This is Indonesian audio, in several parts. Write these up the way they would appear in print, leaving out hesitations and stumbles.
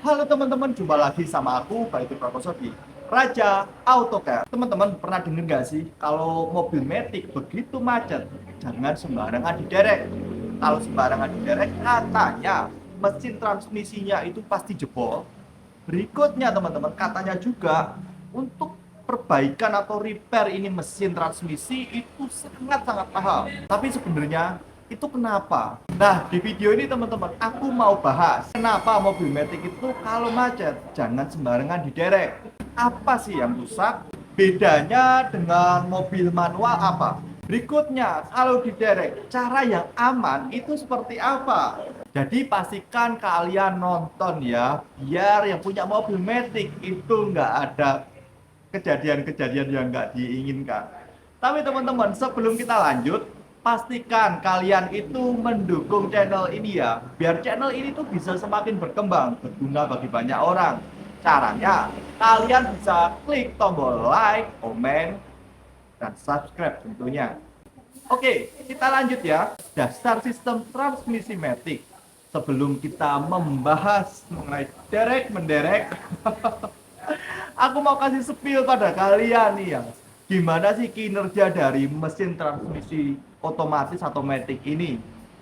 Halo teman-teman, jumpa lagi sama aku, Baiti Prakoso di Raja Autocar. Teman-teman pernah dengar nggak sih kalau mobil Matic begitu macet, jangan sembarangan diderek. Kalau sembarangan diderek, katanya mesin transmisinya itu pasti jebol. Berikutnya teman-teman, katanya juga untuk perbaikan atau repair ini mesin transmisi itu sangat-sangat mahal. Tapi sebenarnya itu kenapa? Nah, di video ini teman-teman, aku mau bahas kenapa mobil Matic itu kalau macet jangan sembarangan diderek. Apa sih yang rusak? Bedanya dengan mobil manual apa? Berikutnya, kalau diderek, cara yang aman itu seperti apa? Jadi pastikan kalian nonton ya, biar yang punya mobil Matic itu nggak ada kejadian-kejadian yang nggak diinginkan. Tapi teman-teman, sebelum kita lanjut, pastikan kalian itu mendukung channel ini ya, biar channel ini tuh bisa semakin berkembang, berguna bagi banyak orang. Caranya, kalian bisa klik tombol like, komen, dan subscribe tentunya. Oke, kita lanjut ya. Dasar sistem transmisi matic. Sebelum kita membahas mengenai derek menderek, aku mau kasih spill pada kalian nih ya. Gimana sih kinerja dari mesin transmisi otomatis atau matic ini?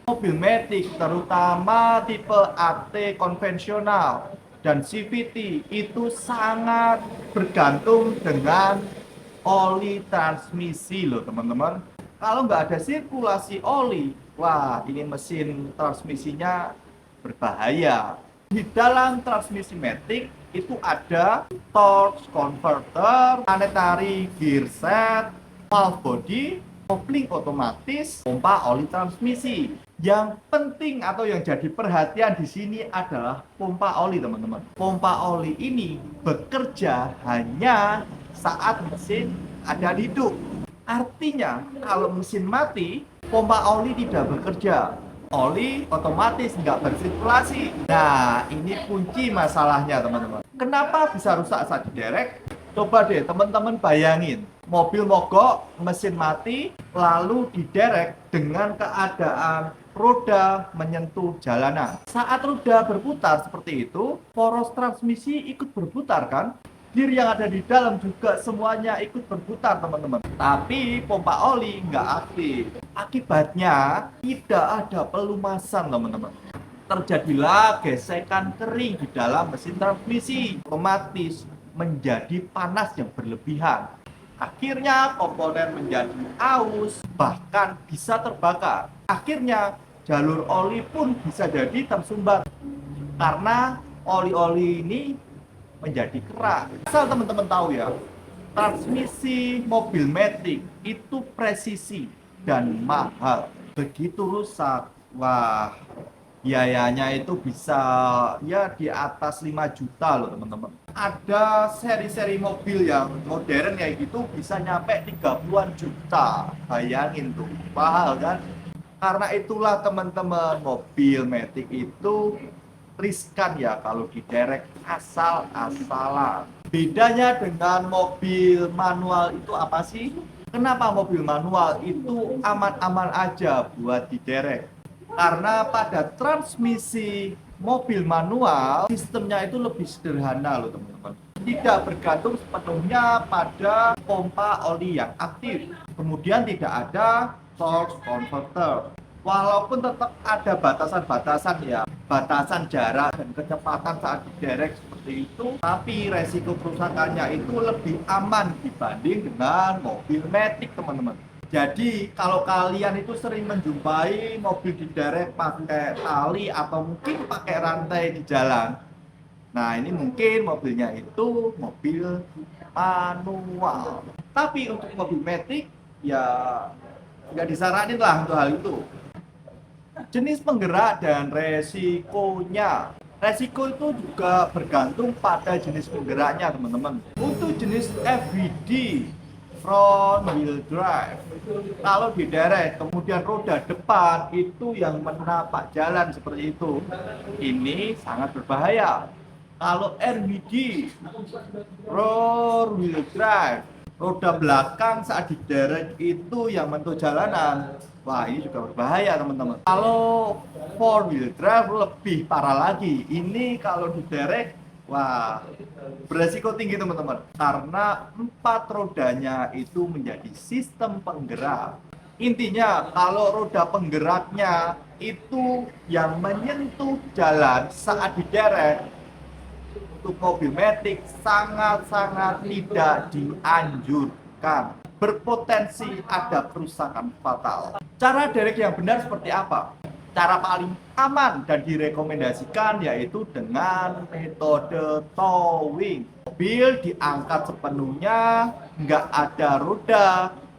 Mobil matic terutama tipe AT konvensional dan CVT itu sangat bergantung dengan oli transmisi loh teman-teman. Kalau nggak ada sirkulasi oli, wah ini mesin transmisinya berbahaya. Di dalam transmisi matic itu ada torque converter, planetary gear set, valve body, kopling otomatis, pompa oli transmisi. Yang penting atau yang jadi perhatian di sini adalah pompa oli teman-teman. Pompa oli ini bekerja hanya saat mesin ada hidup. Artinya kalau mesin mati, pompa oli tidak bekerja. Oli otomatis nggak bersirkulasi. Nah, ini kunci masalahnya teman-teman. Kenapa bisa rusak saat diderek? Coba deh teman-teman bayangin, mobil mogok, mesin mati, lalu diderek dengan keadaan roda menyentuh jalanan. Saat roda berputar seperti itu, poros transmisi ikut berputar kan? Gear yang ada di dalam juga semuanya ikut berputar teman-teman. Tapi pompa oli nggak aktif. Akibatnya tidak ada pelumasan teman-teman. Terjadilah gesekan kering di dalam mesin transmisi. Otomatis menjadi panas yang berlebihan. Akhirnya komponen menjadi aus, bahkan bisa terbakar. Akhirnya jalur oli pun bisa jadi tersumbat. Karena oli-oli ini menjadi kerak. Asal teman-teman tahu ya, transmisi mobil matic itu presisi dan mahal. Begitu rusak, wah biayanya itu bisa ya di atas 5 juta loh teman-teman. Ada seri-seri mobil yang modern kayak gitu bisa nyampe 30-an juta. Bayangin tuh, mahal kan? Karena itulah teman-teman, mobil matic itu riskan ya kalau diderek asal-asalan. Bedanya dengan mobil manual itu apa sih? Kenapa mobil manual itu aman-aman aja buat diderek? Karena pada transmisi mobil manual sistemnya itu lebih sederhana loh teman-teman. Tidak bergantung sepenuhnya pada pompa oli yang aktif. Kemudian tidak ada torque converter. Walaupun tetap ada batasan-batasan ya, batasan jarak dan kecepatan saat diderek seperti itu, tapi resiko kerusakannya itu lebih aman dibanding dengan mobil matic teman-teman. Jadi kalau kalian itu sering menjumpai mobil diderek pakai tali atau mungkin pakai rantai di jalan, nah ini mungkin mobilnya itu mobil manual. Tapi untuk mobil matic ya nggak disaranin lah untuk hal itu. Jenis penggerak dan resikonya. Resiko itu juga bergantung pada jenis penggeraknya teman-teman. Untuk jenis FWD, front wheel drive, kalau diderek kemudian roda depan itu yang menapak jalan seperti itu, ini sangat berbahaya. Kalau RWD, rear wheel drive, roda belakang saat diderek itu yang menentu jalanan, Wah, ini juga berbahaya teman-teman. Kalau four wheel drive lebih parah lagi. Ini kalau diderek, wah, beresiko tinggi teman-teman. Karena empat rodanya itu menjadi sistem penggerak. Intinya kalau roda penggeraknya itu yang menyentuh jalan saat diderek, untuk mobil matic sangat-sangat tidak dianjurkan, berpotensi ada kerusakan fatal. Cara derek yang benar seperti apa? Cara paling aman dan direkomendasikan yaitu dengan metode towing. Mobil diangkat sepenuhnya, nggak ada roda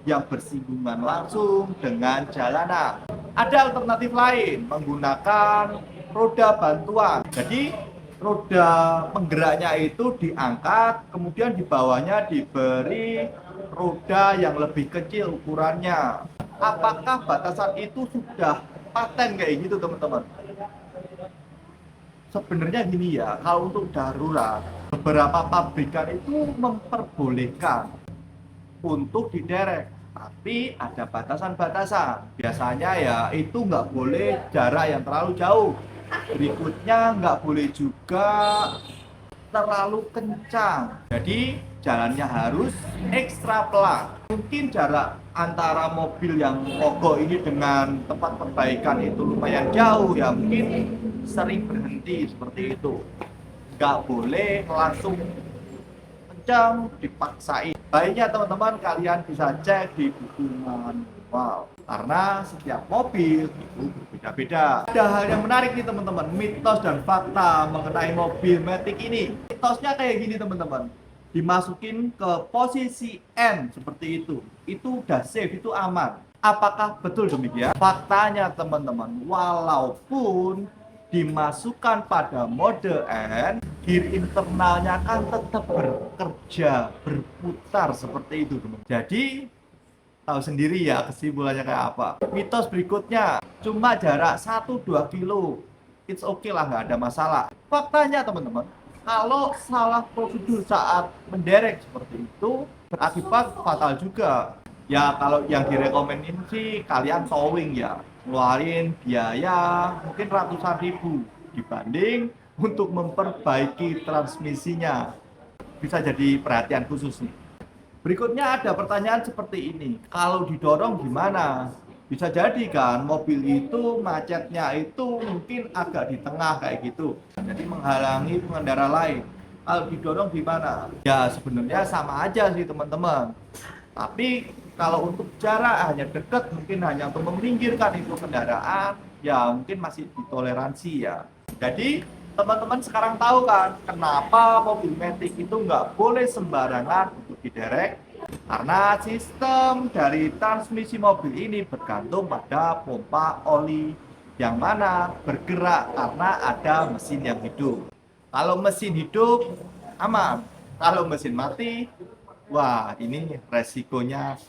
yang bersinggungan langsung dengan jalanan. Ada alternatif lain, menggunakan roda bantuan. Jadi roda penggeraknya itu diangkat, kemudian di bawahnya diberi roda yang lebih kecil ukurannya. Apakah batasan itu sudah paten kayak gitu teman-teman? Sebenarnya gini ya, kalau untuk darurat, beberapa pabrikan itu memperbolehkan untuk diderek, tapi ada batasan-batasan. Biasanya ya itu nggak boleh jarak yang terlalu jauh. Berikutnya nggak boleh juga terlalu kencang. Jadi jalannya harus ekstra pelan. Mungkin jarak antara mobil yang mogok ini dengan tempat perbaikan itu lumayan jauh ya, mungkin sering berhenti seperti itu. Nggak boleh langsung kencang dipaksain. Baiknya teman-teman kalian bisa cek di buku manual, karena setiap mobil itu berbeda-beda. Ada hal yang menarik nih teman-teman, mitos dan fakta mengenai mobil matic ini. Mitosnya kayak gini teman-teman, dimasukin ke posisi N seperti itu udah safe, itu aman. Apakah betul demikian? Faktanya teman-teman, walaupun dimasukkan pada mode N, gear internalnya kan tetap bekerja, berputar seperti itu teman. Jadi tahu sendiri ya kesimpulannya kayak apa. Mitos berikutnya, cuma jarak 1-2 kilo, it's okay lah, nggak ada masalah. Faktanya teman-teman, kalau salah prosedur saat menderek seperti itu, berakibat fatal juga. Ya kalau yang direkomenin sih kalian towing ya, ngeluarin biaya mungkin ratusan ribu dibanding untuk memperbaiki transmisinya. Bisa jadi perhatian khusus nih. Berikutnya ada pertanyaan seperti ini, kalau didorong gimana? Bisa jadi kan mobil itu macetnya itu mungkin agak di tengah kayak gitu, jadi menghalangi pengendara lain. Kalau didorong gimana? Ya sebenarnya sama aja sih teman-teman, tapi kalau untuk jarak hanya dekat, mungkin hanya untuk meminggirkan itu kendaraan, ya mungkin masih ditoleransi ya. Jadi teman-teman sekarang tahu kan kenapa mobil matic itu nggak boleh sembarangan untuk diderek, karena sistem dari transmisi mobil ini bergantung pada pompa oli yang mana bergerak karena ada mesin yang hidup. Kalau mesin hidup aman, kalau mesin mati, wah ini resikonya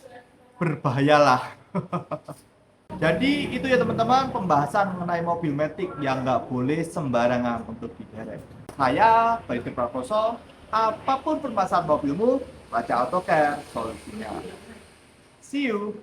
berbahayalah. Jadi itu ya teman-teman, pembahasan mengenai mobil matic yang nggak boleh sembarangan untuk diderek. Saya Bayu Prakoso, apapun permasalahan mobilmu, Raja Autocare solusinya. See you.